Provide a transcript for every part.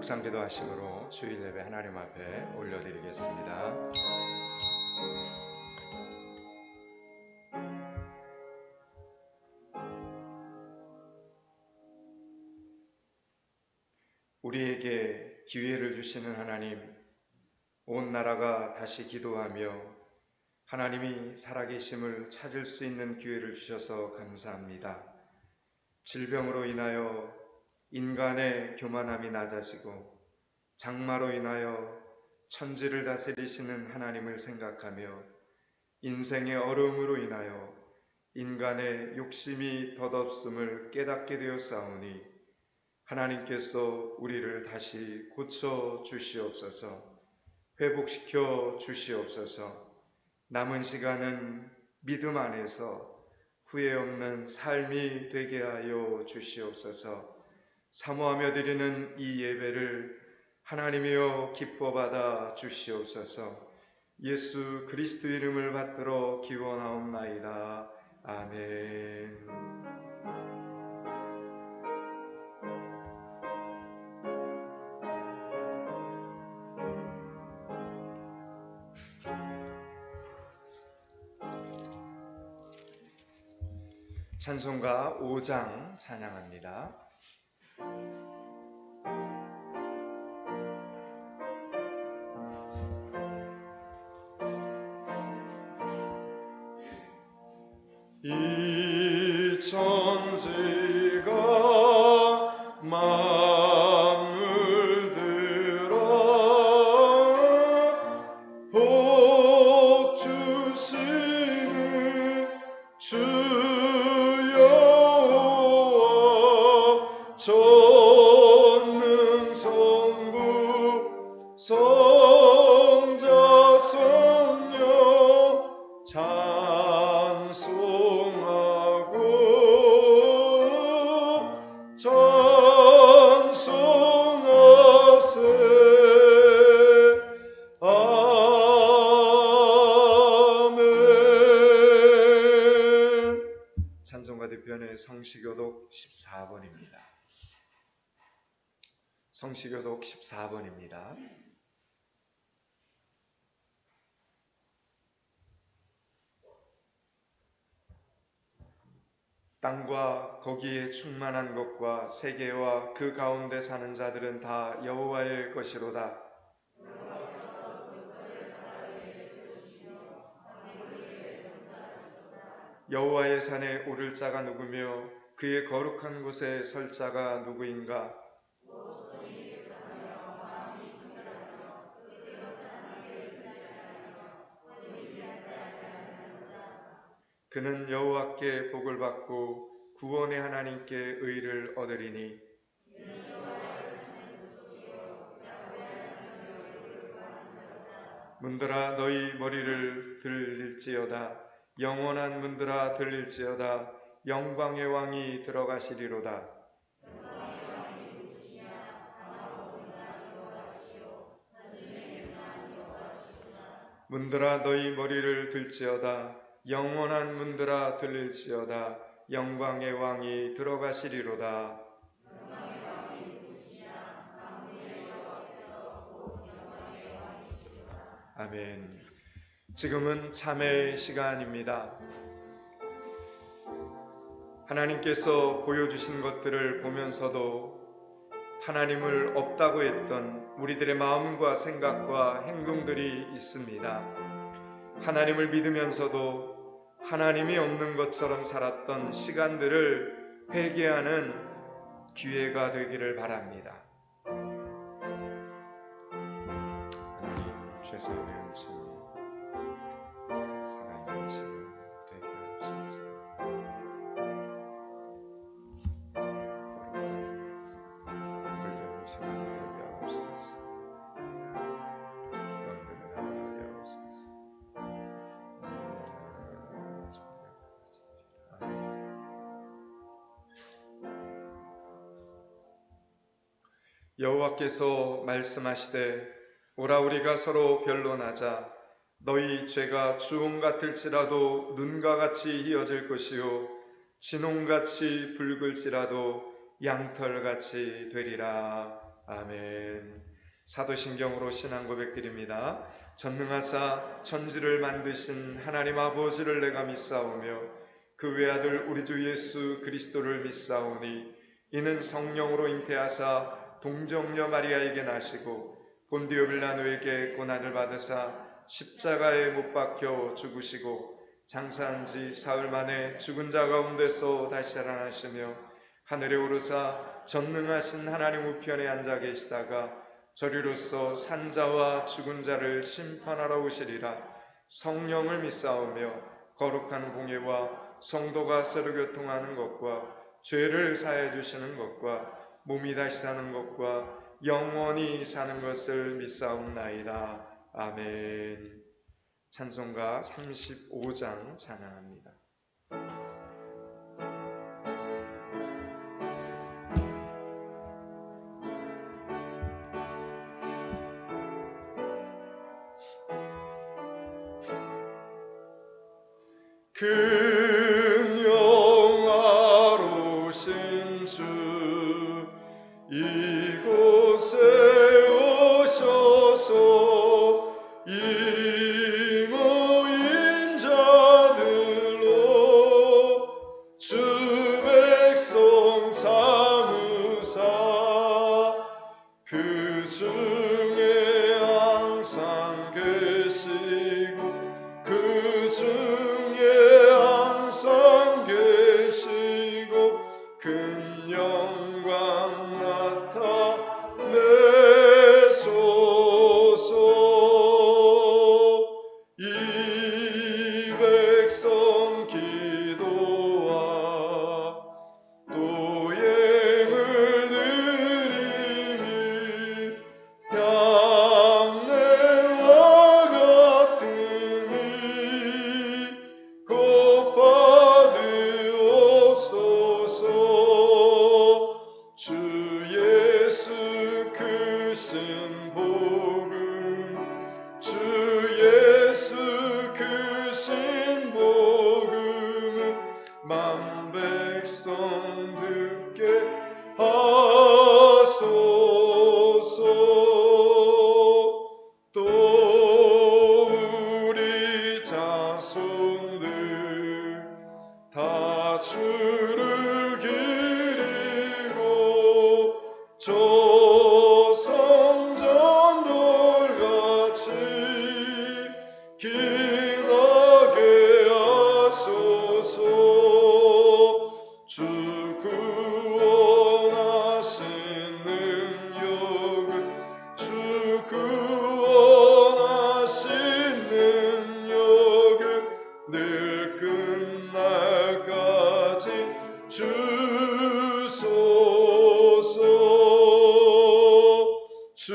묵상기도 하심으로 주일 예배 하나님 앞에 올려드리겠습니다. 우리에게 기회를 주시는 하나님, 온 나라가 다시 기도하며 하나님이 살아계심을 찾을 수 있는 기회를 주셔서 감사합니다. 질병으로 인하여 인간의 교만함이 낮아지고 장마로 인하여 천지를 다스리시는 하나님을 생각하며 인생의 어려움으로 인하여 인간의 욕심이 덧없음을 깨닫게 되었사오니 하나님께서 우리를 다시 고쳐 주시옵소서, 회복시켜 주시옵소서. 남은 시간은 믿음 안에서 후회 없는 삶이 되게 하여 주시옵소서. 사모하며 드리는 이 예배를 하나님이여 기뻐 받아 주시옵소서. 예수 그리스도 이름을 받들어 기원하옵나이다. 아멘. 찬송가 5장 찬양합니다. 이 천지가 만물들아 복 주시는 주 전능성부 성자 성령 찬송하고 찬송하세. 아멘. 찬송가 대편의 성시교독 14번입니다. 성시교독 14번입니다. 땅과 거기에 충만한 것과 세계와 그 가운데 사는 자들은 다 여호와의 것이로다. 여호와의 산에 오를 자가 누구며 그의 거룩한 곳에 설 자가 누구인가? 그는 여호와께 복을 받고 구원의 하나님께 의를 얻으리니 문들아 너희 머리를 들릴지어다. 영원한 문들아 들릴지어다. 영광의 왕이 들어가시리로다. 문들아 너희 머리를 들지어다. 영원한 문들아 들릴지어다. 영광의 왕이 들어가시리로다. 아멘. 지금은 참회의 시간입니다. 하나님께서 보여주신 것들을 보면서도 하나님을 없다고 했던 우리들의 마음과 생각과 행동들이 있습니다. 하나님을 믿으면서도 하나님이 없는 것처럼 살았던 시간들을 회개하는 기회가 되기를 바랍니다. 하나님, 죄사함의 은총이 살아있는 시간 되게 하옵소서. 여호와께서 말씀하시되 오라 우리가 서로 변론하자. 너희 죄가 주홍 같을지라도 눈과 같이 희어질 것이요 진홍같이 붉을지라도 양털같이 되리라. 아멘. 사도신경으로 신앙 고백드립니다. 전능하사 천지를 만드신 하나님 아버지를 내가 믿사오며 그 외아들 우리 주 예수 그리스도를 믿사오니 이는 성령으로 잉태하사 동정녀 마리아에게 나시고 본디오 빌라도에게 고난을 받으사 십자가에 못 박혀 죽으시고 장사한 지 사흘 만에 죽은 자 가운데서 다시 살아나시며 하늘에 오르사 전능하신 하나님 우편에 앉아 계시다가 저리로서 산자와 죽은 자를 심판하러 오시리라. 성령을 믿사오며 거룩한 공예와 성도가 서로 교통하는 것과 죄를 사해 주시는 것과 몸이 다시 사는 것과 영원히 사는 것을 믿사옵나이다. 아멘. 찬송가 35장 찬양합니다. 큰 영화로신 주 이곳에 오셔서 이모인 자들로 주 백성 삼으사 그 중에 항상 계시고 그 중에 항상 계시고 큰 영광 나타내소서. 이 백성 기도와 또 예물 드림이 향내와 같으니 곧 받으옵소서. 주 예수 크신 복음 주 예수 크신 복음은 만 백성 듣게 하소서. 또 우리 자손들 다 주를 기리고 저 성전 돌같이 기나게 하소서. 주 구원하신 능력은 주 구원하신 능력은 늘 끝날까지 주소서. 주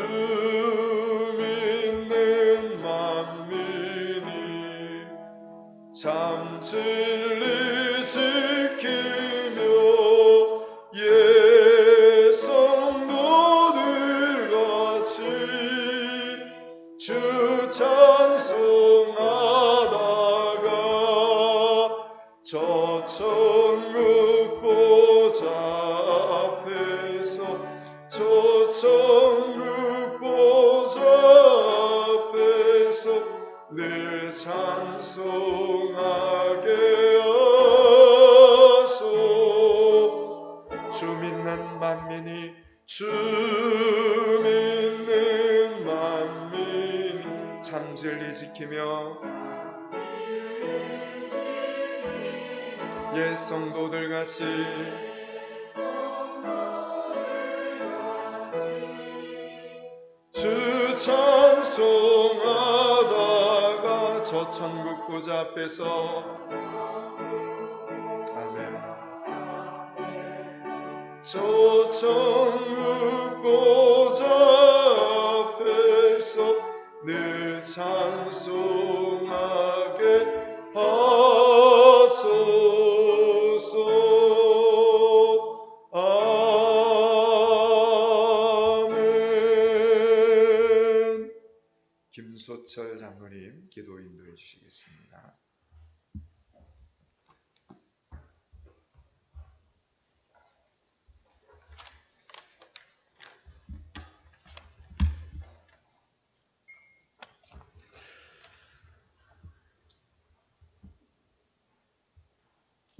믿는 만민이 참 진리 지키며 예 성도들 같이 주 찬송하다가 저 천국 보좌 앞에서 저 천국 보좌 앞에서 늘 찬송하게 하소. 주 믿는 만민이 주 믿는 만민이 참 진리 지키며 옛 성도들 같이 주 찬송하다가 저 천국 보좌 앞에서 아멘. 저 천국 보좌 앞에서 늘 찬송하게 하소서. 아멘. 김소철 장로님 기도 인도해 주시겠습니다.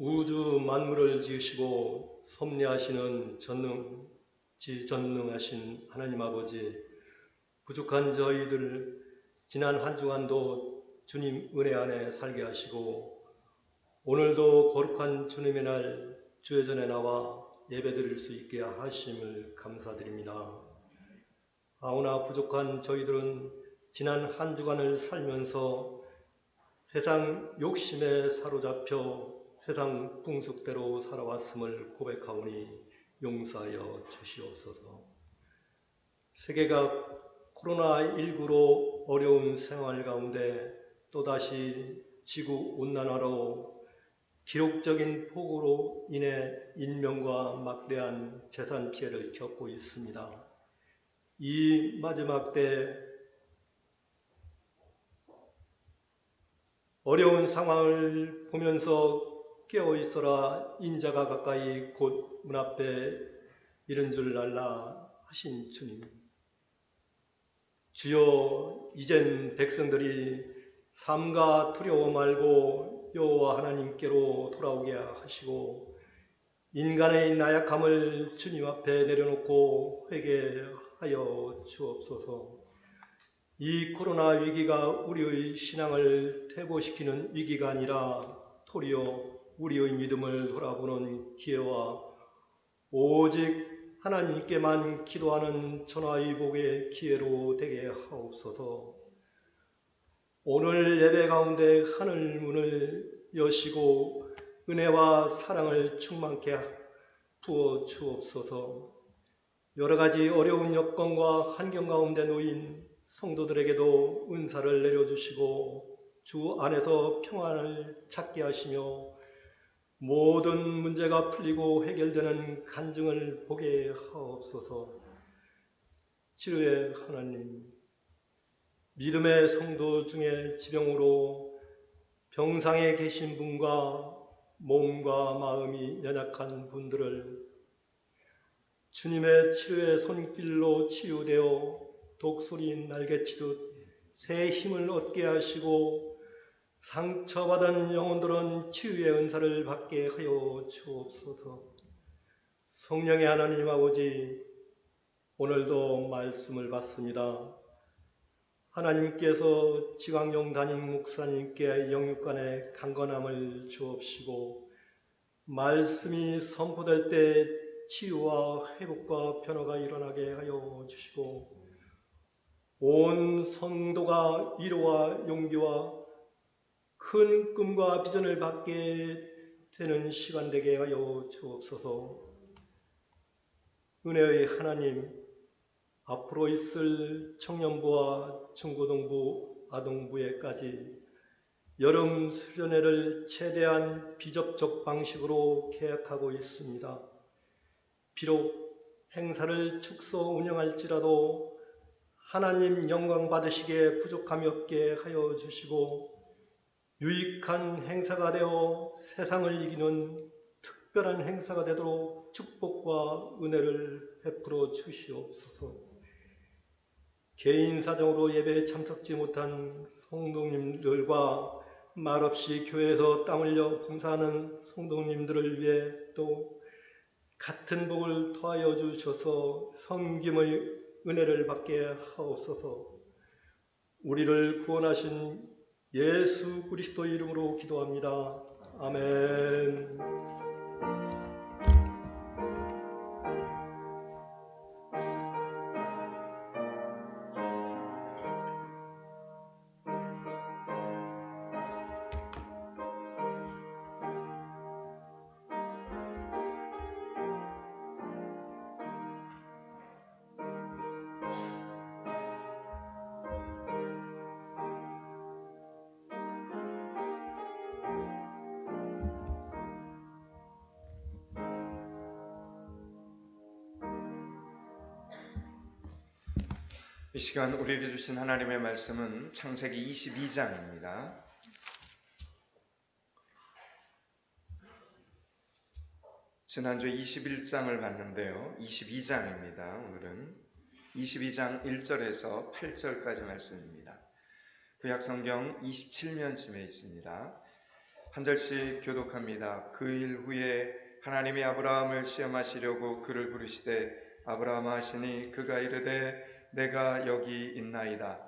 우주 만물을 지으시고 섭리하시는 전능하신 하나님 아버지, 부족한 저희들 지난 한 주간도 주님 은혜 안에 살게 하시고 오늘도 거룩한 주님의 날 주의 전에 나와 예배드릴 수 있게 하심을 감사드립니다. 아우나 부족한 저희들은 지난 한 주간을 살면서 세상 욕심에 사로잡혀 세상 풍속대로 살아왔음을 고백하오니 용서하여 주시옵소서. 세계가 코로나19로 어려운 생활 가운데 또다시 지구온난화로 기록적인 폭우로 인해 인명과 막대한 재산 피해를 겪고 있습니다. 이 마지막 때 어려운 상황을 보면서 깨어 있어라, 인자가 가까이 곧 문 앞에 이른 줄 알라 하신 주님. 주여, 이젠 백성들이 삶과 두려워 말고 여호와 하나님께로 돌아오게 하시고 인간의 나약함을 주님 앞에 내려놓고 회개하여 주옵소서. 이 코로나 위기가 우리의 신앙을 퇴보시키는 위기가 아니라 도리어 우리의 믿음을 돌아보는 기회와 오직 하나님께만 기도하는 전화위복의 기회로 되게 하옵소서. 오늘 예배 가운데 하늘 문을 여시고 은혜와 사랑을 충만케 부어 주옵소서. 여러 가지 어려운 여건과 환경 가운데 놓인 성도들에게도 은사를 내려주시고 주 안에서 평안을 찾게 하시며 모든 문제가 풀리고 해결되는 간증을 보게 하옵소서. 치료의 하나님, 믿음의 성도 중에 지병으로 병상에 계신 분과 몸과 마음이 연약한 분들을 주님의 치료의 손길로 치유되어 독수리 날개치듯 새 힘을 얻게 하시고 상처받은 영혼들은 치유의 은사를 받게 하여 주옵소서. 성령의 하나님 아버지, 오늘도 말씀을 받습니다. 하나님께서 지광용 담임 목사님께 영육간의 강건함을 주옵시고 말씀이 선포될 때 치유와 회복과 변화가 일어나게 하여 주시고 온 성도가 위로와 용기와 큰 꿈과 비전을 받게 되는 시간 되게 하여 주옵소서. 은혜의 하나님, 앞으로 있을 청년부와 중고등부, 아동부에까지 여름 수련회를 최대한 비접촉 방식으로 계획하고 있습니다. 비록 행사를 축소 운영할지라도 하나님 영광 받으시기에 부족함이 없게 하여 주시고 유익한 행사가 되어 세상을 이기는 특별한 행사가 되도록 축복과 은혜를 베풀어 주시옵소서. 개인 사정으로 예배에 참석지 못한 성도님들과 말없이 교회에서 땀 흘려 봉사하는 성도님들을 위해 또 같은 복을 더하여 주셔서 섬김의 은혜를 받게 하옵소서. 우리를 구원하신 예수 그리스도 이름으로 기도합니다. 아멘. 이 시간 우리에게 주신 하나님의 말씀은 창세기 22장입니다. 지난주에 21장을 봤는데요. 22장입니다. 오늘은 22장 1절에서 8절까지 말씀입니다. 구약성경 27면쯤에 있습니다. 한 절씩 교독합니다. 그 일 후에 하나님이 아브라함을 시험하시려고 그를 부르시되 아브라함아 하시니 그가 이르되 내가 여기 있나이다.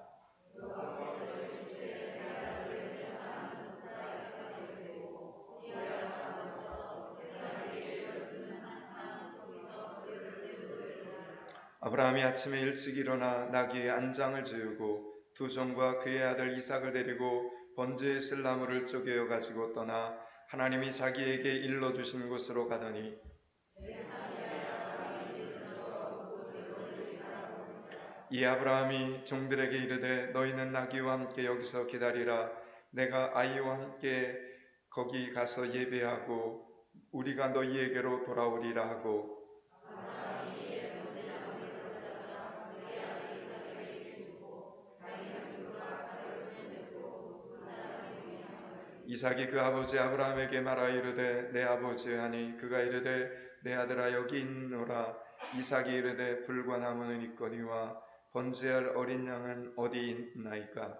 아브라함이 아침에 일찍 일어나 나귀의 안장을 지우고 두 종과 그의 아들 이삭을 데리고 번제에 쓸 나무를 쪼개어 가지고 떠나 하나님이 자기에게 일러주신 곳으로 가더니 이 아브라함이 종들에게 이르되 너희는 나귀와 함께 여기서 기다리라. 내가 아이와 함께 거기 가서 예배하고 우리가 너희에게로 돌아오리라 하고 이삭이 그 아버지 아브라함에게 말하여 이르되 내 아버지 하니 그가 이르되 내 아들아 여기 있노라. 이삭이 이르되 불과 나무는 있거니와 번제할 어린 양은 어디 있나이까.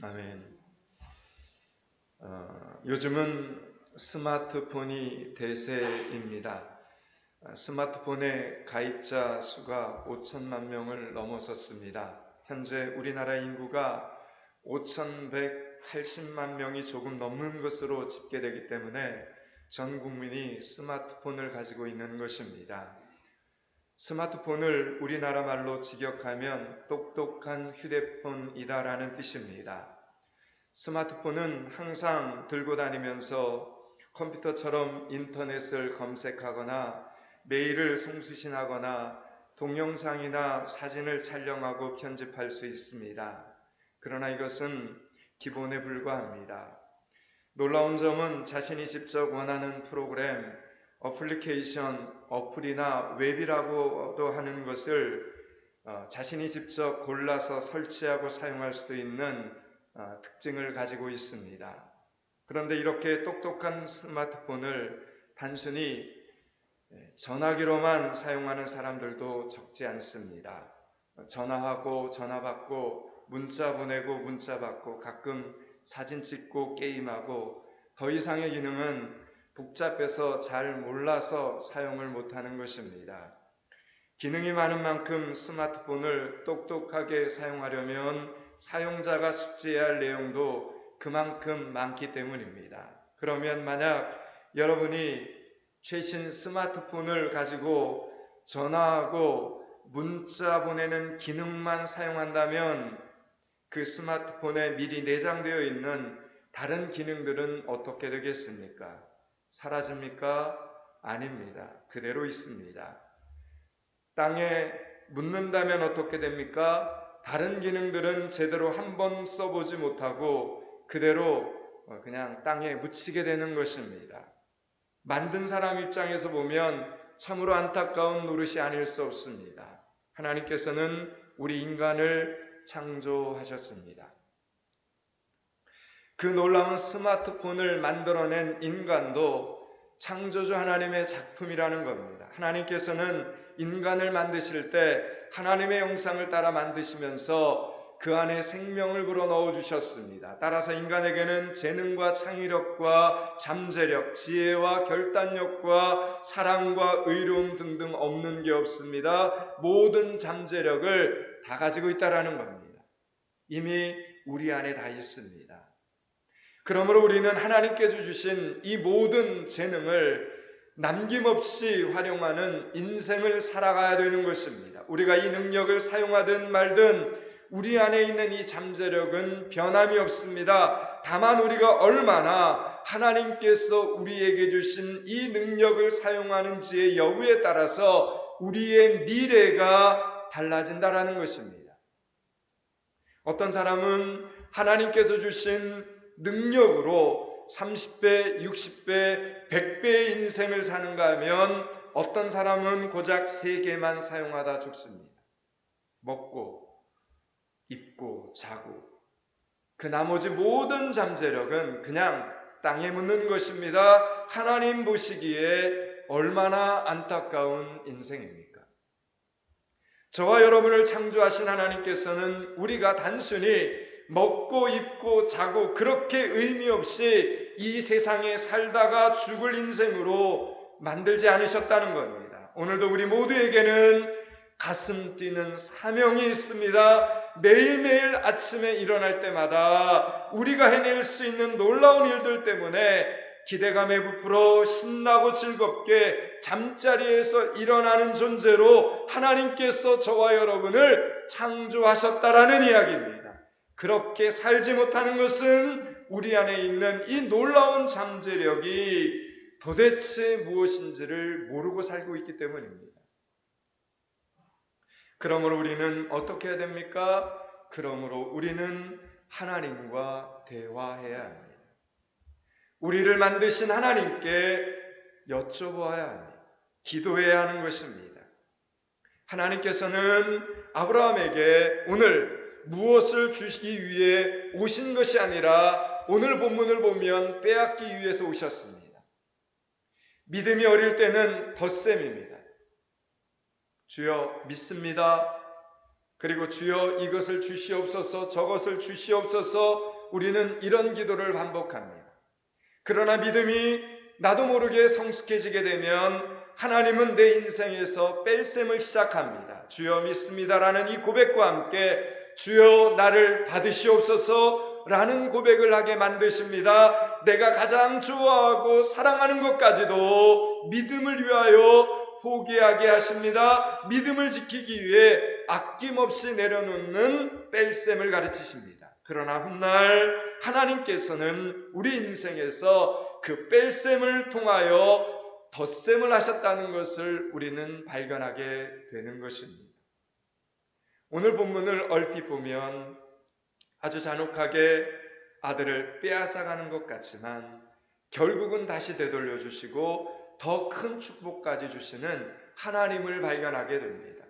아멘. 요즘은 스마트폰이 대세입니다. 스마트폰의 가입자 수가 5천만 명을 넘어섰습니다. 현재 우리나라 인구가 5,180만 명이 조금 넘는 것으로 집계되기 때문에 전 국민이 스마트폰을 가지고 있는 것입니다. 스마트폰을 우리나라 말로 직역하면 똑똑한 휴대폰이다라는 뜻입니다. 스마트폰은 항상 들고 다니면서 컴퓨터처럼 인터넷을 검색하거나 메일을 송수신하거나 동영상이나 사진을 촬영하고 편집할 수 있습니다. 그러나 이것은 기본에 불과합니다. 놀라운 점은 자신이 직접 원하는 프로그램, 어플리케이션, 어플이나 웹이라고도 하는 것을 자신이 직접 골라서 설치하고 사용할 수도 있는 특징을 가지고 있습니다. 그런데 이렇게 똑똑한 스마트폰을 단순히 전화기로만 사용하는 사람들도 적지 않습니다. 전화하고 전화받고 문자 보내고 문자 받고 가끔 사진 찍고 게임하고 더 이상의 기능은 복잡해서 잘 몰라서 사용을 못하는 것입니다. 기능이 많은 만큼 스마트폰을 똑똑하게 사용하려면 사용자가 숙지해야 할 내용도 그만큼 많기 때문입니다. 그러면 만약 여러분이 최신 스마트폰을 가지고 전화하고 문자 보내는 기능만 사용한다면 그 스마트폰에 미리 내장되어 있는 다른 기능들은 어떻게 되겠습니까? 사라집니까? 아닙니다. 그대로 있습니다. 땅에 묻는다면 어떻게 됩니까? 다른 기능들은 제대로 한번 써보지 못하고 그대로 그냥 땅에 묻히게 되는 것입니다. 만든 사람 입장에서 보면 참으로 안타까운 노릇이 아닐 수 없습니다. 하나님께서는 우리 인간을 창조하셨습니다. 그 놀라운 스마트폰을 만들어낸 인간도 창조주 하나님의 작품이라는 겁니다. 하나님께서는 인간을 만드실 때 하나님의 형상을 따라 만드시면서 그 안에 생명을 불어넣어 주셨습니다. 따라서 인간에게는 재능과 창의력과 잠재력, 지혜와 결단력과 사랑과 의로움 등등 없는 게 없습니다. 모든 잠재력을 다 가지고 있다라는 겁니다. 이미 우리 안에 다 있습니다. 그러므로 우리는 하나님께서 주신 이 모든 재능을 남김없이 활용하는 인생을 살아가야 되는 것입니다. 우리가 이 능력을 사용하든 말든 우리 안에 있는 이 잠재력은 변함이 없습니다. 다만 우리가 얼마나 하나님께서 우리에게 주신 이 능력을 사용하는지의 여부에 따라서 우리의 미래가 달라진다라는 것입니다. 어떤 사람은 하나님께서 주신 능력으로 30배, 60배, 100배의 인생을 사는가 하면 어떤 사람은 고작 3개만 사용하다 죽습니다. 먹고 입고 자고 그 나머지 모든 잠재력은 그냥 땅에 묻는 것입니다. 하나님 보시기에 얼마나 안타까운 인생입니까? 저와 여러분을 창조하신 하나님께서는 우리가 단순히 먹고 입고 자고 그렇게 의미 없이 이 세상에 살다가 죽을 인생으로 만들지 않으셨다는 겁니다. 오늘도 우리 모두에게는 가슴 뛰는 사명이 있습니다. 매일매일 아침에 일어날 때마다 우리가 해낼 수 있는 놀라운 일들 때문에 기대감에 부풀어 신나고 즐겁게 잠자리에서 일어나는 존재로 하나님께서 저와 여러분을 창조하셨다라는 이야기입니다. 그렇게 살지 못하는 것은 우리 안에 있는 이 놀라운 잠재력이 도대체 무엇인지를 모르고 살고 있기 때문입니다. 그러므로 우리는 어떻게 해야 됩니까? 그러므로 우리는 하나님과 대화해야 합니다. 우리를 만드신 하나님께 여쭤보아야 합니다. 기도해야 하는 것입니다. 하나님께서는 아브라함에게 오늘 무엇을 주시기 위해 오신 것이 아니라 오늘 본문을 보면 빼앗기 위해서 오셨습니다. 믿음이 어릴 때는 덧셈입니다. 주여 믿습니다. 그리고 주여 이것을 주시옵소서 저것을 주시옵소서 우리는 이런 기도를 반복합니다. 그러나 믿음이 나도 모르게 성숙해지게 되면 하나님은 내 인생에서 뺄셈을 시작합니다. 주여 믿습니다라는 이 고백과 함께 주여 나를 받으시옵소서 라는 고백을 하게 만드십니다. 내가 가장 좋아하고 사랑하는 것까지도 믿음을 위하여 포기하게 하십니다. 믿음을 지키기 위해 아낌없이 내려놓는 뺄셈을 가르치십니다. 그러나 훗날 하나님께서는 우리 인생에서 그 뺄셈을 통하여 덧셈을 하셨다는 것을 우리는 발견하게 되는 것입니다. 오늘 본문을 얼핏 보면 아주 잔혹하게 아들을 빼앗아가는 것 같지만 결국은 다시 되돌려 주시고 더 큰 축복까지 주시는 하나님을 발견하게 됩니다.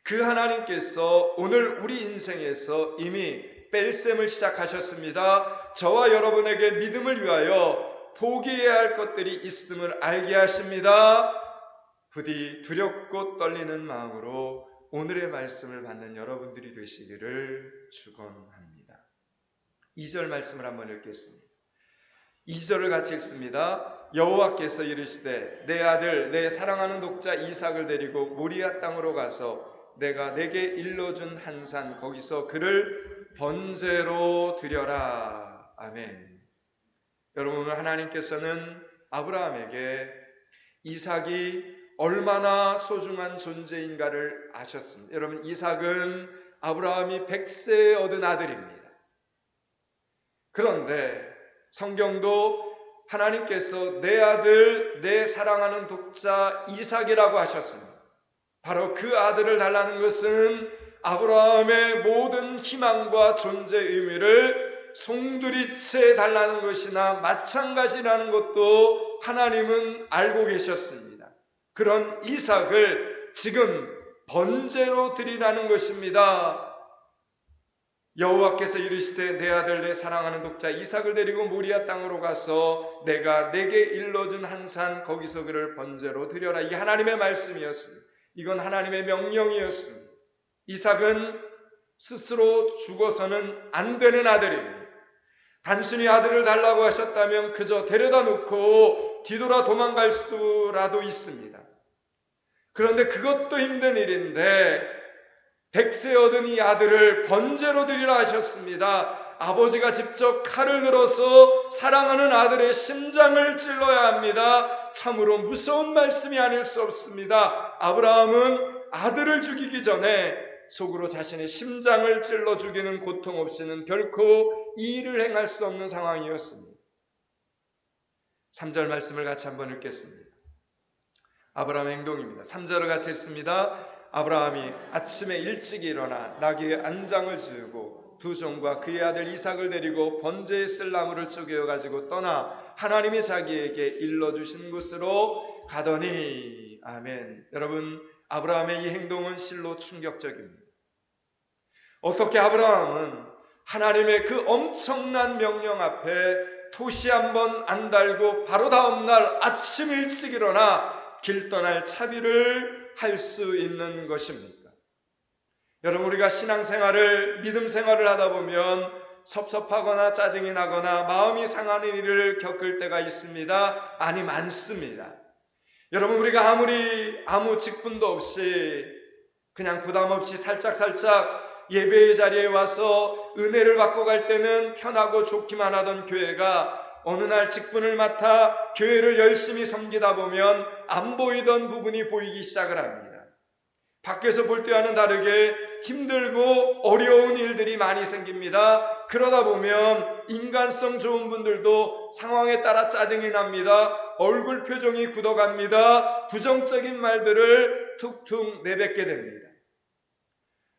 그 하나님께서 오늘 우리 인생에서 이미 뺄셈을 시작하셨습니다. 저와 여러분에게 믿음을 위하여 포기해야 할 것들이 있음을 알게 하십니다. 부디 두렵고 떨리는 마음으로 오늘의 말씀을 받는 여러분들이 되시기를 축원합니다. 2절 말씀을 한번 읽겠습니다. 2절을 같이 읽습니다. 여호와께서 이르시되 내 아들 내 사랑하는 독자 이삭을 데리고 모리아 땅으로 가서 내가 내게 일러준 한 산 거기서 그를 번제로 드려라. 아멘. 여러분 오늘 하나님께서는 아브라함에게 이삭이 얼마나 소중한 존재인가를 아셨습니다. 여러분 이삭은 아브라함이 100세에 얻은 아들입니다. 그런데 성경도 하나님께서 내 아들 내 사랑하는 독자 이삭이라고 하셨습니다. 바로 그 아들을 달라는 것은 아브라함의 모든 희망과 존재 의미를 송두리째 달라는 것이나 마찬가지라는 것도 하나님은 알고 계셨습니다. 그런 이삭을 지금 번제로 드리라는 것입니다. 여호와께서 이르시되 내 아들 내 사랑하는 독자 이삭을 데리고 모리아 땅으로 가서 내가 내게 일러준 한 산 거기서 그를 번제로 드려라. 이게 하나님의 말씀이었습니다. 이건 하나님의 명령이었습니다. 이삭은 스스로 죽어서는 안 되는 아들입니다. 단순히 아들을 달라고 하셨다면 그저 데려다 놓고 뒤돌아 도망갈 수라도 있습니다. 그런데 그것도 힘든 일인데 100세 얻은 이 아들을 번제로 드리라 하셨습니다. 아버지가 직접 칼을 들어서 사랑하는 아들의 심장을 찔러야 합니다. 참으로 무서운 말씀이 아닐 수 없습니다. 아브라함은 아들을 죽이기 전에 속으로 자신의 심장을 찔러 죽이는 고통 없이는 결코 이 일을 행할 수 없는 상황이었습니다. 3절 말씀을 같이 한번 읽겠습니다. 아브라함의 행동입니다. 3절을 같이 읽습니다. 아브라함이 아침에 일찍 일어나 나귀의 안장을 지우고 두 종과 그의 아들 이삭을 데리고 번제에 쓸 나무를 쪼개어 가지고 떠나 하나님이 자기에게 일러주신 곳으로 가더니. 아멘. 여러분 아브라함의 이 행동은 실로 충격적입니다. 어떻게 아브라함은 하나님의 그 엄청난 명령 앞에 토시 한번 안 달고 바로 다음날 아침 일찍 일어나 길 떠날 차비를 할 수 있는 것입니까? 여러분, 우리가 신앙생활을, 믿음 생활을 하다 보면 섭섭하거나 짜증이 나거나 마음이 상하는 일을 겪을 때가 있습니다. 아니, 많습니다. 여러분, 우리가 아무리 아무 직분도 없이 그냥 부담 없이 살짝살짝 예배의 자리에 와서 은혜를 받고 갈 때는 편하고 좋기만 하던 교회가 어느 날 직분을 맡아 교회를 열심히 섬기다 보면 안 보이던 부분이 보이기 시작을 합니다. 밖에서 볼 때와는 다르게 힘들고 어려운 일들이 많이 생깁니다. 그러다 보면 인간성 좋은 분들도 상황에 따라 짜증이 납니다. 얼굴 표정이 굳어갑니다. 부정적인 말들을 툭툭 내뱉게 됩니다.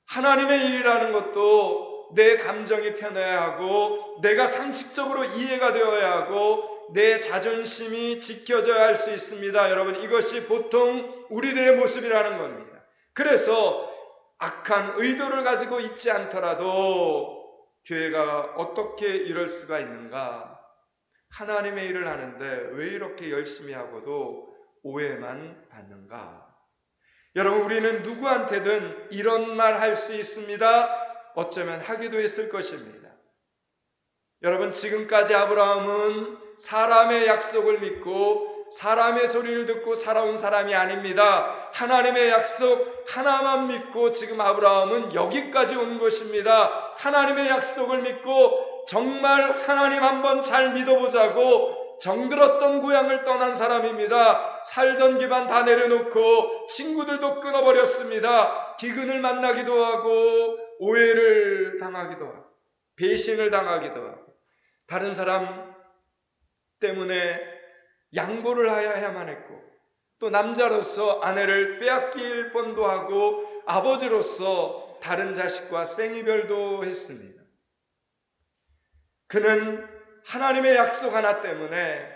하나님의 일이라는 것도 내 감정이 편해야 하고 내가 상식적으로 이해가 되어야 하고 내 자존심이 지켜져야 할 수 있습니다. 여러분, 이것이 보통 우리들의 모습이라는 겁니다. 그래서 악한 의도를 가지고 있지 않더라도 교회가 어떻게 이럴 수가 있는가? 하나님의 일을 하는데 왜 이렇게 열심히 하고도 오해만 받는가? 여러분, 우리는 누구한테든 이런 말 할 수 있습니다. 어쩌면 하기도 했을 것입니다. 여러분, 지금까지 아브라함은 사람의 약속을 믿고 사람의 소리를 듣고 살아온 사람이 아닙니다. 하나님의 약속 하나만 믿고 지금 아브라함은 여기까지 온 것입니다. 하나님의 약속을 믿고 정말 하나님 한번 잘 믿어보자고 정들었던 고향을 떠난 사람입니다. 살던 기반 다 내려놓고 친구들도 끊어버렸습니다. 기근을 만나기도 하고 오해를 당하기도 하고 배신을 당하기도 하고 다른 사람 때문에 양보를 해야만 했고 또 남자로서 아내를 빼앗길 뻔도 하고 아버지로서 다른 자식과 생이별도 했습니다. 그는 하나님의 약속 하나 때문에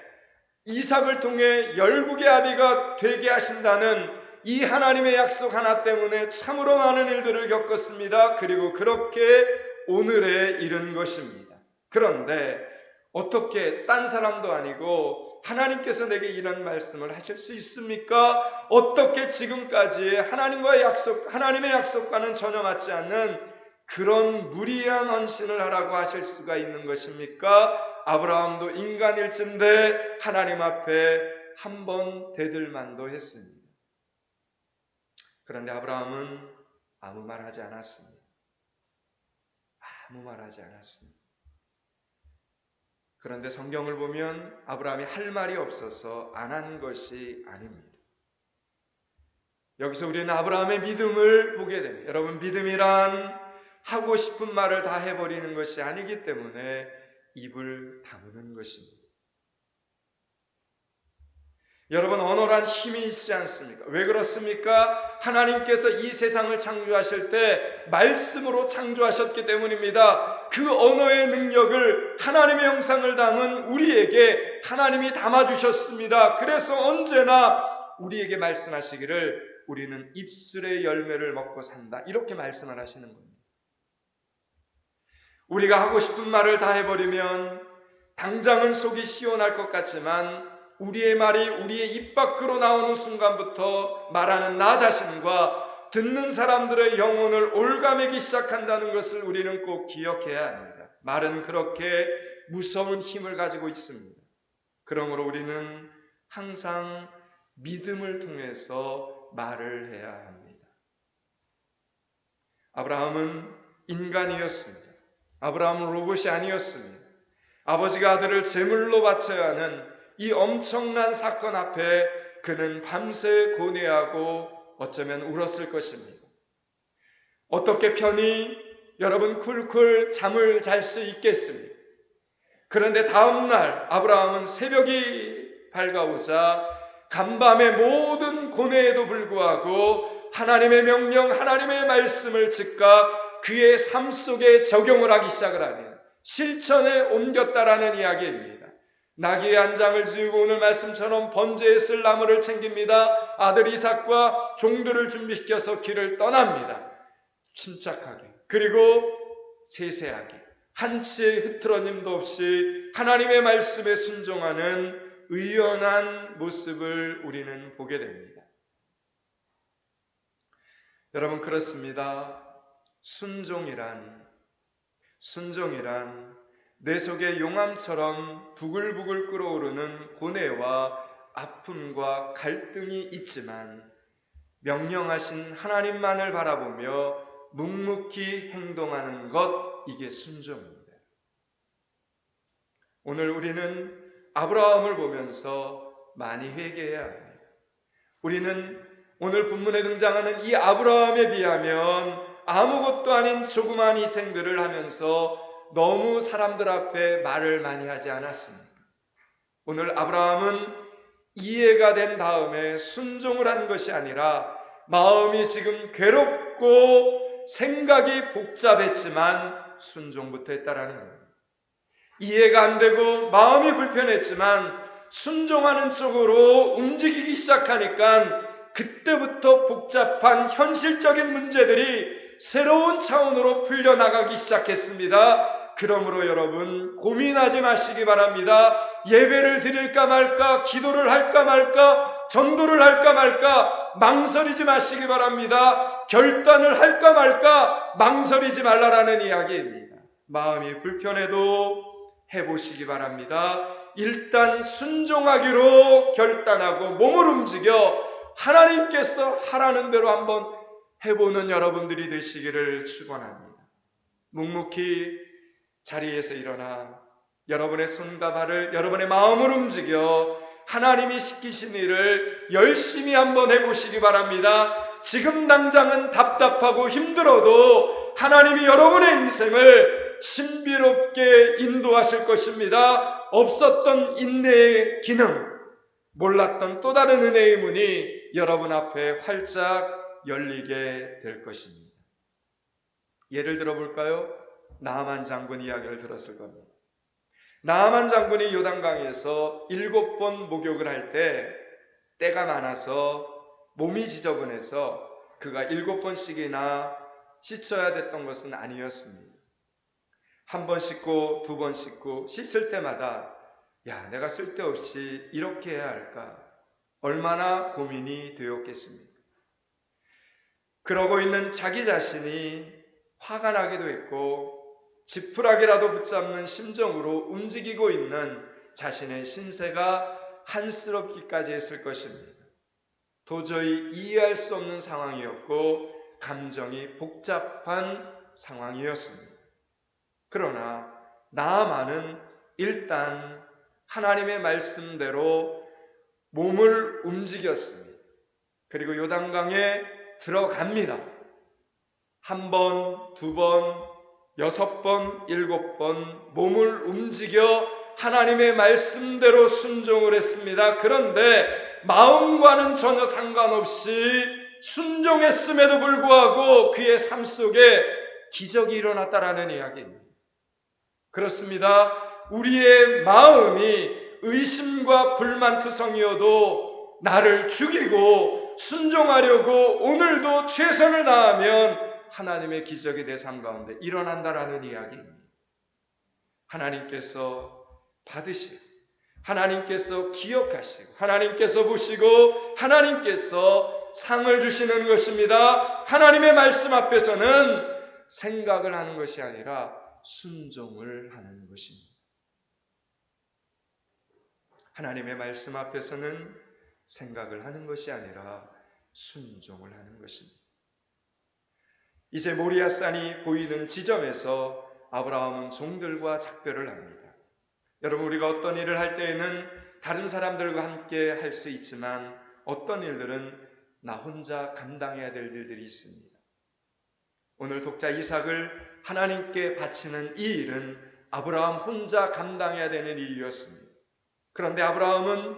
이삭을 통해 열국의 아비가 되게 하신다는 이 하나님의 약속 하나 때문에 참으로 많은 일들을 겪었습니다. 그리고 그렇게 오늘에 이른 것입니다. 그런데 어떻게 딴 사람도 아니고 하나님께서 내게 이런 말씀을 하실 수 있습니까? 어떻게 지금까지 하나님과의 약속, 하나님의 약속과는 전혀 맞지 않는 그런 무리한 헌신을 하라고 하실 수가 있는 것입니까? 아브라함도 인간일진데 하나님 앞에 한 번 대들만도 했습니다. 그런데 아브라함은 아무 말 하지 않았습니다. 아무 말 하지 않았습니다. 그런데 성경을 보면 아브라함이 할 말이 없어서 안 한 것이 아닙니다. 여기서 우리는 아브라함의 믿음을 보게 됩니다. 여러분, 믿음이란 하고 싶은 말을 다 해버리는 것이 아니기 때문에 입을 다무는 것입니다. 여러분, 언어란 힘이 있지 않습니까? 왜 그렇습니까? 하나님께서 이 세상을 창조하실 때 말씀으로 창조하셨기 때문입니다. 그 언어의 능력을 하나님의 형상을 담은 우리에게 하나님이 담아주셨습니다. 그래서 언제나 우리에게 말씀하시기를 우리는 입술의 열매를 먹고 산다, 이렇게 말씀을 하시는 겁니다. 우리가 하고 싶은 말을 다 해버리면 당장은 속이 시원할 것 같지만 우리의 말이 우리의 입 밖으로 나오는 순간부터 말하는 나 자신과 듣는 사람들의 영혼을 올가매기 시작한다는 것을 우리는 꼭 기억해야 합니다. 말은 그렇게 무서운 힘을 가지고 있습니다. 그러므로 우리는 항상 믿음을 통해서 말을 해야 합니다. 아브라함은 인간이었습니다. 아브라함은 로봇이 아니었습니다. 아버지가 아들을 제물로 바쳐야 하는 이 엄청난 사건 앞에 그는 밤새 고뇌하고 어쩌면 울었을 것입니다. 어떻게 편히 여러분 쿨쿨 잠을 잘 수 있겠습니까? 그런데 다음날 아브라함은 새벽이 밝아오자 간밤의 모든 고뇌에도 불구하고 하나님의 명령, 하나님의 말씀을 즉각 그의 삶 속에 적용을 하기 시작을 합니다. 실천에 옮겼다라는 이야기입니다. 나귀의 한 장을 지우고 오늘 말씀처럼 번제에 쓸 나무를 챙깁니다. 아들 이삭과 종들을 준비시켜서 길을 떠납니다. 침착하게, 그리고 세세하게 한치의 흐트러짐도 없이 하나님의 말씀에 순종하는 의연한 모습을 우리는 보게 됩니다. 여러분, 그렇습니다. 순종이란 내 속에 용암처럼 부글부글 끓어오르는 고뇌와 아픔과 갈등이 있지만 명령하신 하나님만을 바라보며 묵묵히 행동하는 것, 이게 순종입니다. 오늘 우리는 아브라함을 보면서 많이 회개해야 합니다. 우리는 오늘 본문에 등장하는 이 아브라함에 비하면 아무것도 아닌 조그마한 희생들을 하면서 너무 사람들 앞에 말을 많이 하지 않았습니다. 오늘 아브라함은 이해가 된 다음에 순종을 한 것이 아니라 마음이 지금 괴롭고 생각이 복잡했지만 순종부터 했다라는 거예요. 이해가 안 되고 마음이 불편했지만 순종하는 쪽으로 움직이기 시작하니까 그때부터 복잡한 현실적인 문제들이 새로운 차원으로 풀려나가기 시작했습니다. 그러므로 여러분, 고민하지 마시기 바랍니다. 예배를 드릴까 말까, 기도를 할까 말까, 전도를 할까 말까 망설이지 마시기 바랍니다. 결단을 할까 말까 망설이지 말라라는 이야기입니다. 마음이 불편해도 해보시기 바랍니다. 일단 순종하기로 결단하고 몸을 움직여 하나님께서 하라는 대로 한번 해보는 여러분들이 되시기를 축원합니다. 묵묵히 자리에서 일어나 여러분의 손과 발을, 여러분의 마음을 움직여 하나님이 시키신 일을 열심히 한번 해보시기 바랍니다. 지금 당장은 답답하고 힘들어도 하나님이 여러분의 인생을 신비롭게 인도하실 것입니다. 없었던 인내의 기능, 몰랐던 또 다른 은혜의 문이 여러분 앞에 활짝 열리게 될 것입니다. 예를 들어볼까요? 나아만 장군 이야기를 들었을 겁니다. 나아만 장군이 요단강에서 7번 목욕을 할 때 때가 많아서 몸이 지저분해서 그가 7번씩이나 씻어야 됐던 것은 아니었습니다. 한 번 씻고 2번 씻고 씻을 때마다 내가 쓸데없이 이렇게 해야 할까? 얼마나 고민이 되었겠습니까? 그러고 있는 자기 자신이 화가 나기도 했고 지푸라기라도 붙잡는 심정으로 움직이고 있는 자신의 신세가 한스럽기까지 했을 것입니다. 도저히 이해할 수 없는 상황이었고 감정이 복잡한 상황이었습니다. 그러나 나아만은 일단 하나님의 말씀대로 몸을 움직였습니다. 그리고 요단강에 들어갑니다. 1번, 2번, 6번, 7번 몸을 움직여 하나님의 말씀대로 순종을 했습니다. 그런데 마음과는 전혀 상관없이 순종했음에도 불구하고 그의 삶 속에 기적이 일어났다라는 이야기입니다. 그렇습니다. 우리의 마음이 의심과 불만투성이어도 나를 죽이고 순종하려고 오늘도 최선을 다하면 하나님의 기적이 내 삶 가운데 일어난다라는 이야기입니다. 하나님께서 받으시고 하나님께서 기억하시고 하나님께서 보시고 하나님께서 상을 주시는 것입니다. 하나님의 말씀 앞에서는 생각을 하는 것이 아니라 순종을 하는 것입니다. 하나님의 말씀 앞에서는 생각을 하는 것이 아니라 순종을 하는 것입니다. 이제 모리아산이 보이는 지점에서 아브라함은 종들과 작별을 합니다. 여러분, 우리가 어떤 일을 할 때에는 다른 사람들과 함께 할 수 있지만 어떤 일들은 나 혼자 감당해야 될 일들이 있습니다. 오늘 독자 이삭을 하나님께 바치는 이 일은 아브라함 혼자 감당해야 되는 일이었습니다. 그런데 아브라함은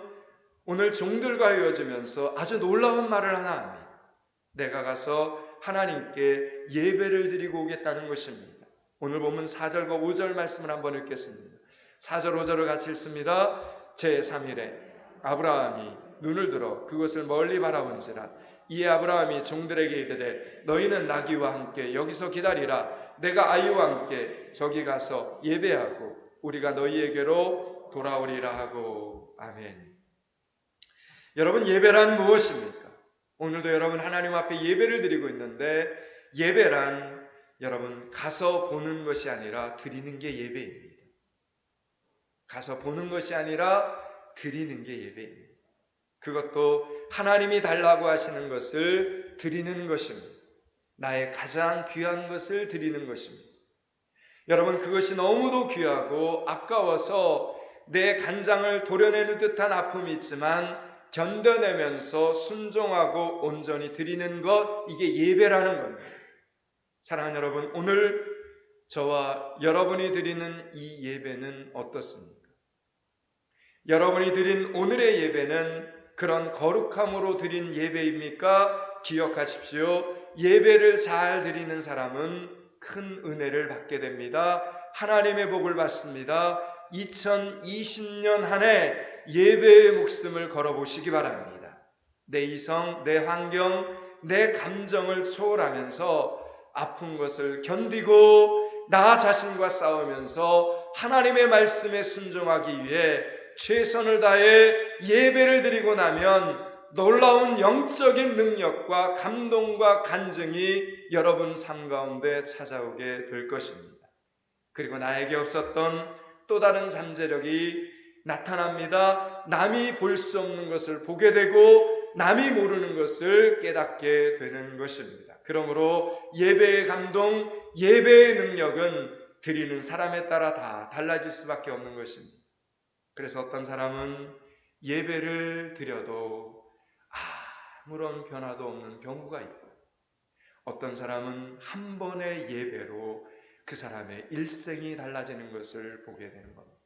오늘 종들과 헤어지면서 아주 놀라운 말을 하나 합니다. 내가 가서 하나님께 예배를 드리고 오겠다는 것입니다. 오늘 보면 4절과 5절 말씀을 한번 읽겠습니다. 4절 5절을 같이 읽습니다. 제3일에 아브라함이 눈을 들어 그것을 멀리 바라본지라 이에 아브라함이 종들에게 이르되 너희는 나귀와 함께 여기서 기다리라 내가 아이와 함께 저기 가서 예배하고 우리가 너희에게로 돌아오리라 하고. 아멘. 여러분, 예배란 무엇입니까? 오늘도 여러분 하나님 앞에 예배를 드리고 있는데, 예배란 여러분 가서 보는 것이 아니라 드리는 게 예배입니다. 가서 보는 것이 아니라 드리는 게 예배입니다. 그것도 하나님이 달라고 하시는 것을 드리는 것입니다. 나의 가장 귀한 것을 드리는 것입니다. 여러분, 그것이 너무도 귀하고 아까워서 내 간장을 도려내는 듯한 아픔이 있지만 견뎌내면서 순종하고 온전히 드리는 것, 이게 예배라는 겁니다. 사랑하는 여러분, 오늘 저와 여러분이 드리는 이 예배는 어떻습니까? 여러분이 드린 오늘의 예배는 그런 거룩함으로 드린 예배입니까? 기억하십시오. 예배를 잘 드리는 사람은 큰 은혜를 받게 됩니다. 하나님의 복을 받습니다. 2020년 한 해 예배의 목숨을 걸어보시기 바랍니다. 내 이성, 내 환경, 내 감정을 초월하면서 아픈 것을 견디고 나 자신과 싸우면서 하나님의 말씀에 순종하기 위해 최선을 다해 예배를 드리고 나면 놀라운 영적인 능력과 감동과 간증이 여러분 삶 가운데 찾아오게 될 것입니다. 그리고 나에게 없었던 또 다른 잠재력이 나타납니다. 남이 볼 수 없는 것을 보게 되고 남이 모르는 것을 깨닫게 되는 것입니다. 그러므로 예배의 감동, 예배의 능력은 드리는 사람에 따라 다 달라질 수밖에 없는 것입니다. 그래서 어떤 사람은 예배를 드려도 아무런 변화도 없는 경우가 있고, 어떤 사람은 한 번의 예배로 그 사람의 일생이 달라지는 것을 보게 되는 겁니다.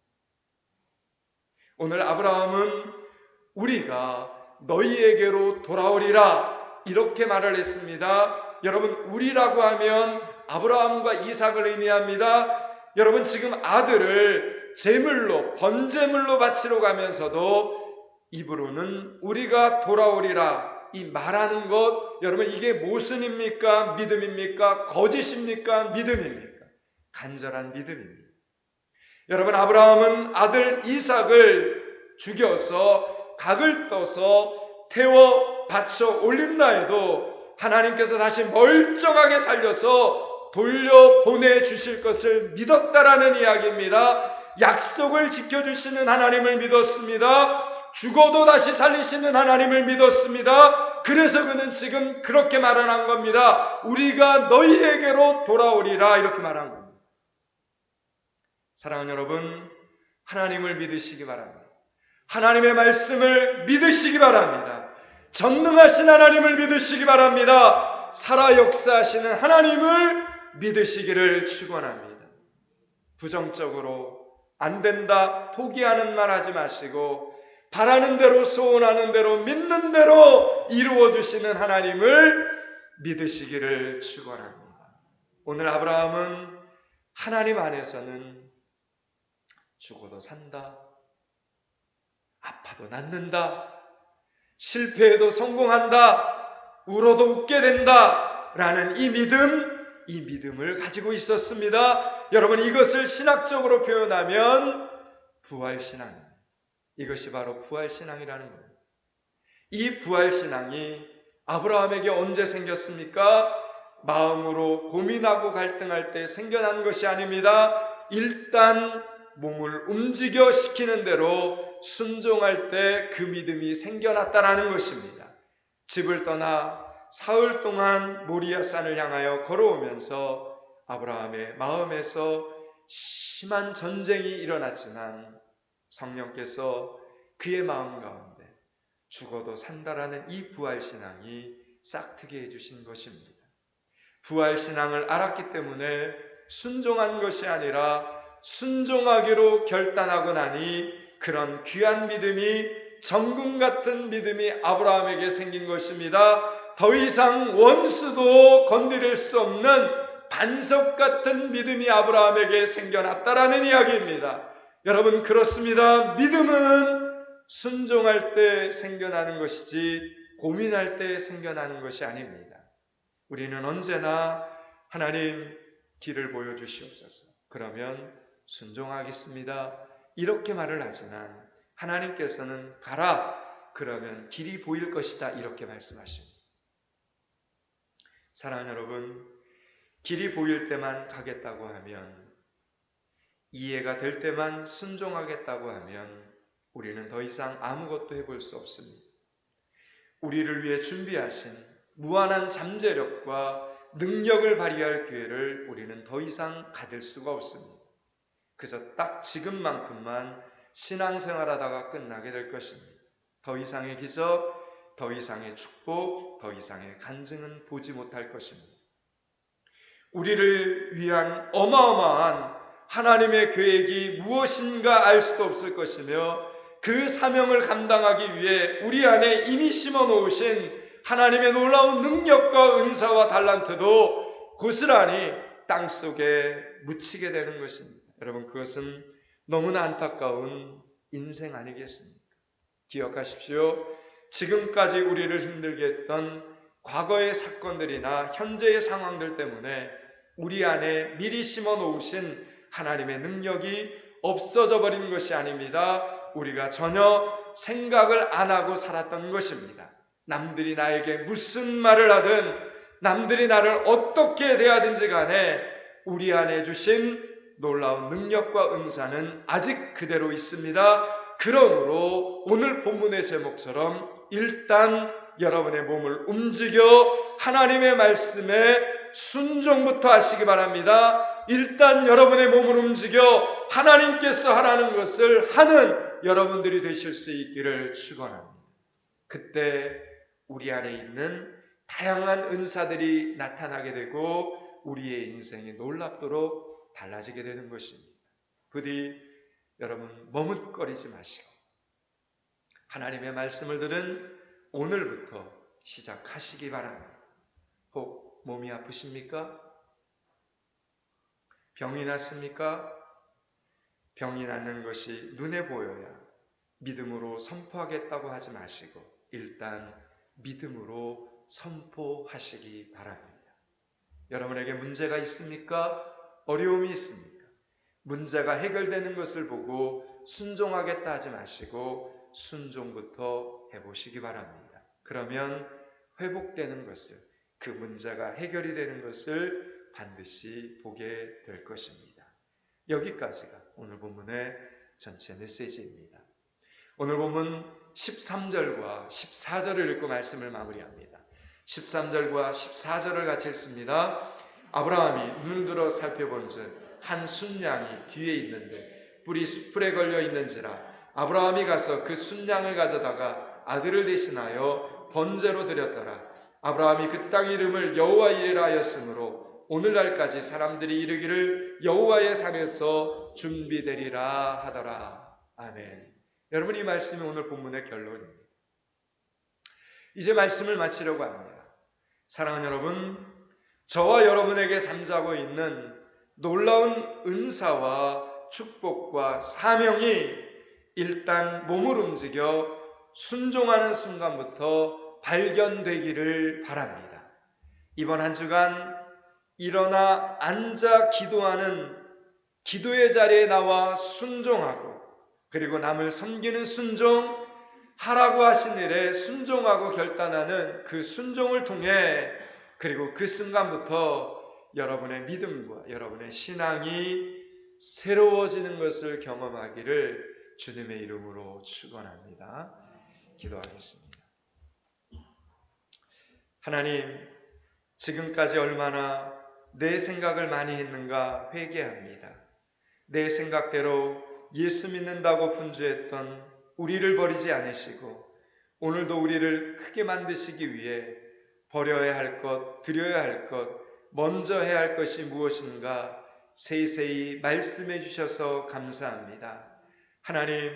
오늘 아브라함은 우리가 너희에게로 돌아오리라 이렇게 말을 했습니다. 여러분, 우리라고 하면 아브라함과 이삭을 의미합니다. 여러분, 지금 아들을 제물로, 번제물로 바치러 가면서도 입으로는 우리가 돌아오리라 이 말하는 것, 여러분, 이게 모순입니까? 믿음입니까? 거짓입니까? 믿음입니까? 간절한 믿음입니다. 여러분, 아브라함은 아들 이삭을 죽여서 각을 떠서 태워 바쳐 올린다 해도 하나님께서 다시 멀쩡하게 살려서 돌려보내 주실 것을 믿었다라는 이야기입니다. 약속을 지켜주시는 하나님을 믿었습니다. 죽어도 다시 살리시는 하나님을 믿었습니다. 그래서 그는 지금 그렇게 말한 겁니다. 우리가 너희에게로 돌아오리라 이렇게 말한 겁니다. 사랑하는 여러분, 하나님을 믿으시기 바랍니다. 하나님의 말씀을 믿으시기 바랍니다. 전능하신 하나님을 믿으시기 바랍니다. 살아 역사하시는 하나님을 믿으시기를 축원합니다. 부정적으로 안 된다, 포기하는 말 하지 마시고 바라는 대로, 소원하는 대로, 믿는 대로 이루어주시는 하나님을 믿으시기를 축원합니다. 오늘 아브라함은 하나님 안에서는 죽어도 산다, 아파도 낫는다, 실패해도 성공한다, 울어도 웃게 된다 라는 이 믿음을 가지고 있었습니다. 여러분, 이것을 신학적으로 표현하면 부활신앙입니다. 이것이 바로 부활신앙이라는 거예요. 이 부활신앙이 아브라함에게 언제 생겼습니까? 마음으로 고민하고 갈등할 때 생겨난 것이 아닙니다. 일단 몸을 움직여 시키는 대로 순종할 때 그 믿음이 생겨났다라는 것입니다. 집을 떠나 사흘 동안 모리아산을 향하여 걸어오면서 아브라함의 마음에서 심한 전쟁이 일어났지만 성령께서 그의 마음 가운데 죽어도 산다라는 이 부활신앙이 싹트게 해주신 것입니다. 부활신앙을 알았기 때문에 순종한 것이 아니라 순종하기로 결단하고 나니 그런 귀한 믿음이 정금 같은 믿음이 아브라함에게 생긴 것입니다. 더 이상 원수도 건드릴 수 없는 반석 같은 믿음이 아브라함에게 생겨났다라는 이야기입니다. 여러분, 그렇습니다. 믿음은 순종할 때 생겨나는 것이지 고민할 때 생겨나는 것이 아닙니다. 우리는 언제나 하나님 길을 보여주시옵소서. 그러면 순종하겠습니다. 이렇게 말을 하지만 하나님께서는 가라. 그러면 길이 보일 것이다. 이렇게 말씀하십니다. 사랑하는 여러분, 길이 보일 때만 가겠다고 하면, 이해가 될 때만 순종하겠다고 하면 우리는 더 이상 아무것도 해볼 수 없습니다. 우리를 위해 준비하신 무한한 잠재력과 능력을 발휘할 기회를 우리는 더 이상 가질 수가 없습니다. 그저 딱 지금만큼만 신앙생활하다가 끝나게 될 것입니다. 더 이상의 기적, 더 이상의 축복, 더 이상의 간증은 보지 못할 것입니다. 우리를 위한 어마어마한 하나님의 계획이 무엇인가 알 수도 없을 것이며, 그 사명을 감당하기 위해 우리 안에 이미 심어 놓으신 하나님의 놀라운 능력과 은사와 달란트도 고스란히 땅속에 묻히게 되는 것입니다. 여러분, 그것은 너무나 안타까운 인생 아니겠습니까? 기억하십시오. 지금까지 우리를 힘들게 했던 과거의 사건들이나 현재의 상황들 때문에 우리 안에 미리 심어 놓으신 하나님의 능력이 없어져 버린 것이 아닙니다. 우리가 전혀 생각을 안 하고 살았던 것입니다. 남들이 나에게 무슨 말을 하든, 남들이 나를 어떻게 대하든지 간에 우리 안에 주신 놀라운 능력과 은사는 아직 그대로 있습니다. 그러므로 오늘 본문의 제목처럼 일단 여러분의 몸을 움직여 하나님의 말씀에 순종부터 하시기 바랍니다. 일단 여러분의 몸을 움직여 하나님께서 하라는 것을 하는 여러분들이 되실 수 있기를 축원합니다. 그때 우리 안에 있는 다양한 은사들이 나타나게 되고 우리의 인생이 놀랍도록 달라지게 되는 것입니다. 부디 여러분 머뭇거리지 마시고 하나님의 말씀을 들은 오늘부터 시작하시기 바랍니다. 혹 몸이 아프십니까? 병이 났습니까? 병이 낫는 것이 눈에 보여야 믿음으로 선포하겠다고 하지 마시고 일단 믿음으로 선포하시기 바랍니다. 여러분에게 문제가 있습니까? 어려움이 있습니까? 문제가 해결되는 것을 보고 순종하겠다 하지 마시고 순종부터 해보시기 바랍니다. 그러면 회복되는 것을, 그 문제가 해결이 되는 것을 반드시 보게 될 것입니다. 여기까지가 오늘 본문의 전체 메시지입니다. 오늘 본문 13절과 14절을 읽고 말씀을 마무리합니다. 13절과 14절을 같이 읽습니다. 아브라함이 눈을 들어 살펴본즉 한 순양이 뒤에 있는데 뿔이 숯불에 걸려 있는지라 아브라함이 가서 그 순양을 가져다가 아들을 대신하여 번제로 드렸더라. 아브라함이 그 땅 이름을 여호와 이레라 하였으므로 오늘날까지 사람들이 이르기를 여호와의 산에서 준비되리라 하더라. 아멘. 여러분, 이 말씀이 오늘 본문의 결론입니다. 이제 말씀을 마치려고 합니다. 사랑하는 여러분, 저와 여러분에게 잠자고 있는 놀라운 은사와 축복과 사명이 일단 몸을 움직여 순종하는 순간부터 발견되기를 바랍니다. 이번 한 주간 일어나 앉아 기도하는 기도의 자리에 나와 순종하고, 그리고 남을 섬기는 순종, 하라고 하신 일에 순종하고 결단하는 그 순종을 통해, 그리고 그 순간부터 여러분의 믿음과 여러분의 신앙이 새로워지는 것을 경험하기를 주님의 이름으로 축원합니다. 기도하겠습니다. 하나님, 지금까지 얼마나 내 생각을 많이 했는가 회개합니다. 내 생각대로 예수 믿는다고 분주했던 우리를 버리지 않으시고 오늘도 우리를 크게 만드시기 위해 버려야 할 것, 드려야 할 것, 먼저 해야 할 것이 무엇인가 세세히 말씀해 주셔서 감사합니다. 하나님,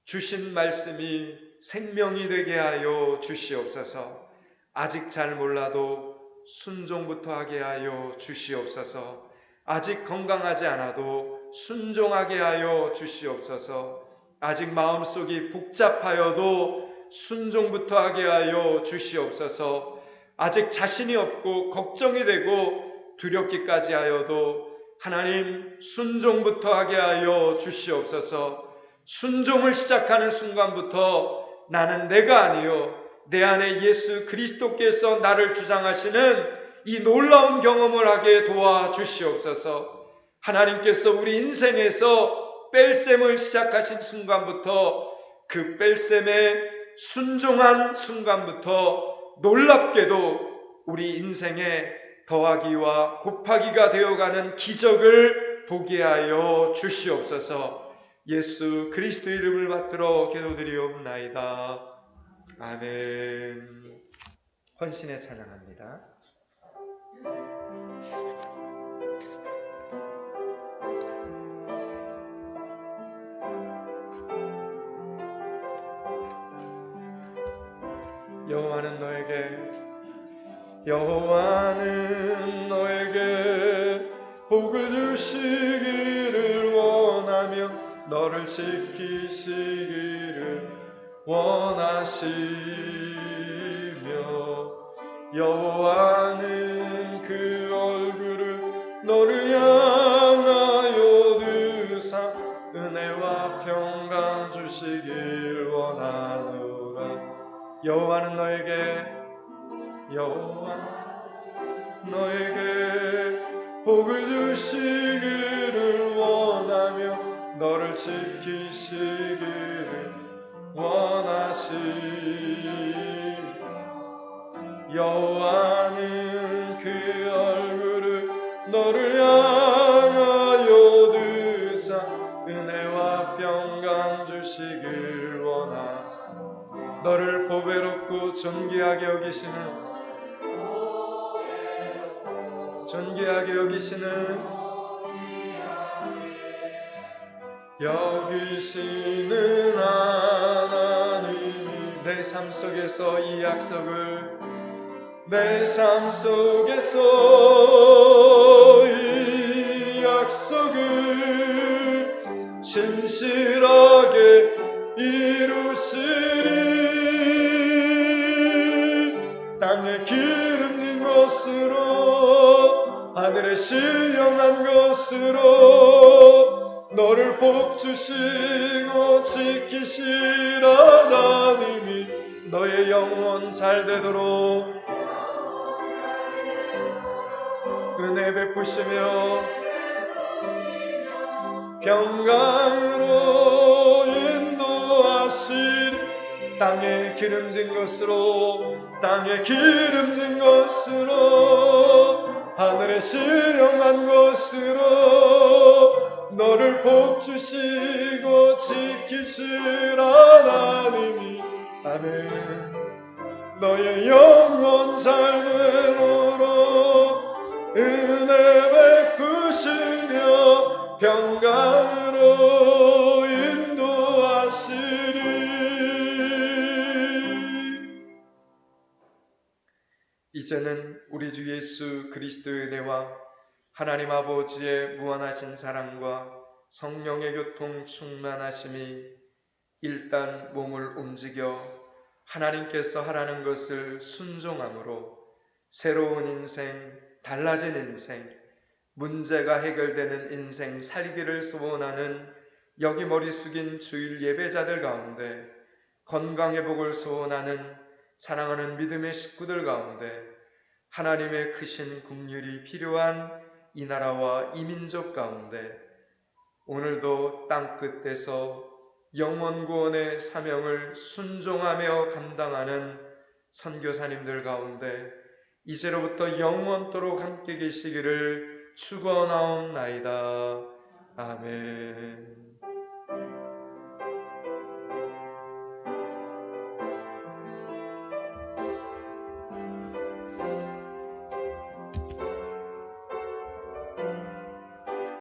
주신 말씀이 생명이 되게 하여 주시옵소서. 아직 잘 몰라도 순종부터 하게 하여 주시옵소서. 아직 건강하지 않아도 순종하게 하여 주시옵소서. 아직 마음속이 복잡하여도 순종부터 하게 하여 주시옵소서. 아직 자신이 없고 걱정이 되고 두렵기까지 하여도 하나님 순종부터 하게 하여 주시옵소서. 순종을 시작하는 순간부터 나는 내가 아니요 내 안에 예수 그리스도께서 나를 주장하시는 이 놀라운 경험을 하게 도와주시옵소서. 하나님께서 우리 인생에서 뺄셈을 시작하신 순간부터 그 뺄셈에 순종한 순간부터 놀랍게도 우리 인생에 더하기와 곱하기가 되어가는 기적을 보게 하여 주시옵소서. 예수 그리스도 이름을 받들어 기도드리옵나이다. 아멘. 헌신에 찬양합니다. 여호와는 너에게 복을 주시기를 원하며 너를 지키시기를 원하시며 여호와는 그 얼굴을 너를 향하여 드사 은혜와 평강 주시길 원하노라. 여호와는 너에게 복을 주시기를 원하며 너를 지키시기를 원하시며 여호와는 그 얼굴을 너를 향하여 드사 은혜와 평강 주시길 원하시며 너를 보배롭고 존귀하게 여기시는 하나님이 내 삶 속에서 이 약속을 진실하게 이루시리. 땅에 기름진 것으로 하늘에 신령한 것으로 너를 복주시고 지키실 하나님이 너의 영혼 잘되도록 은혜 베푸시며 평강으로 인도하시리. 땅에 기름진 것으로 하늘에 신령한 것으로 너를 복주시고 지키실 하나님이 아멘. 너의 영혼 잘되도록 은혜 베푸시며 평강으로 인도하시리. 이제는 우리 주 예수 그리스도의 은혜와 하나님 아버지의 무한하신 사랑과 성령의 교통 충만하심이 일단 몸을 움직여 하나님께서 하라는 것을 순종함으로 새로운 인생, 달라진 인생, 문제가 해결되는 인생 살기를 소원하는 여기 머리 숙인 주일 예배자들 가운데, 건강의 복을 소원하는 사랑하는 믿음의 식구들 가운데, 하나님의 크신 긍휼이 필요한 이 나라와 이 민족 가운데 오늘도 땅끝에서 영원 구원의 사명을 순종하며 감당하는 선교사님들 가운데 이제로부터 영원토록 함께 계시기를 축원하옵나이다. 아멘.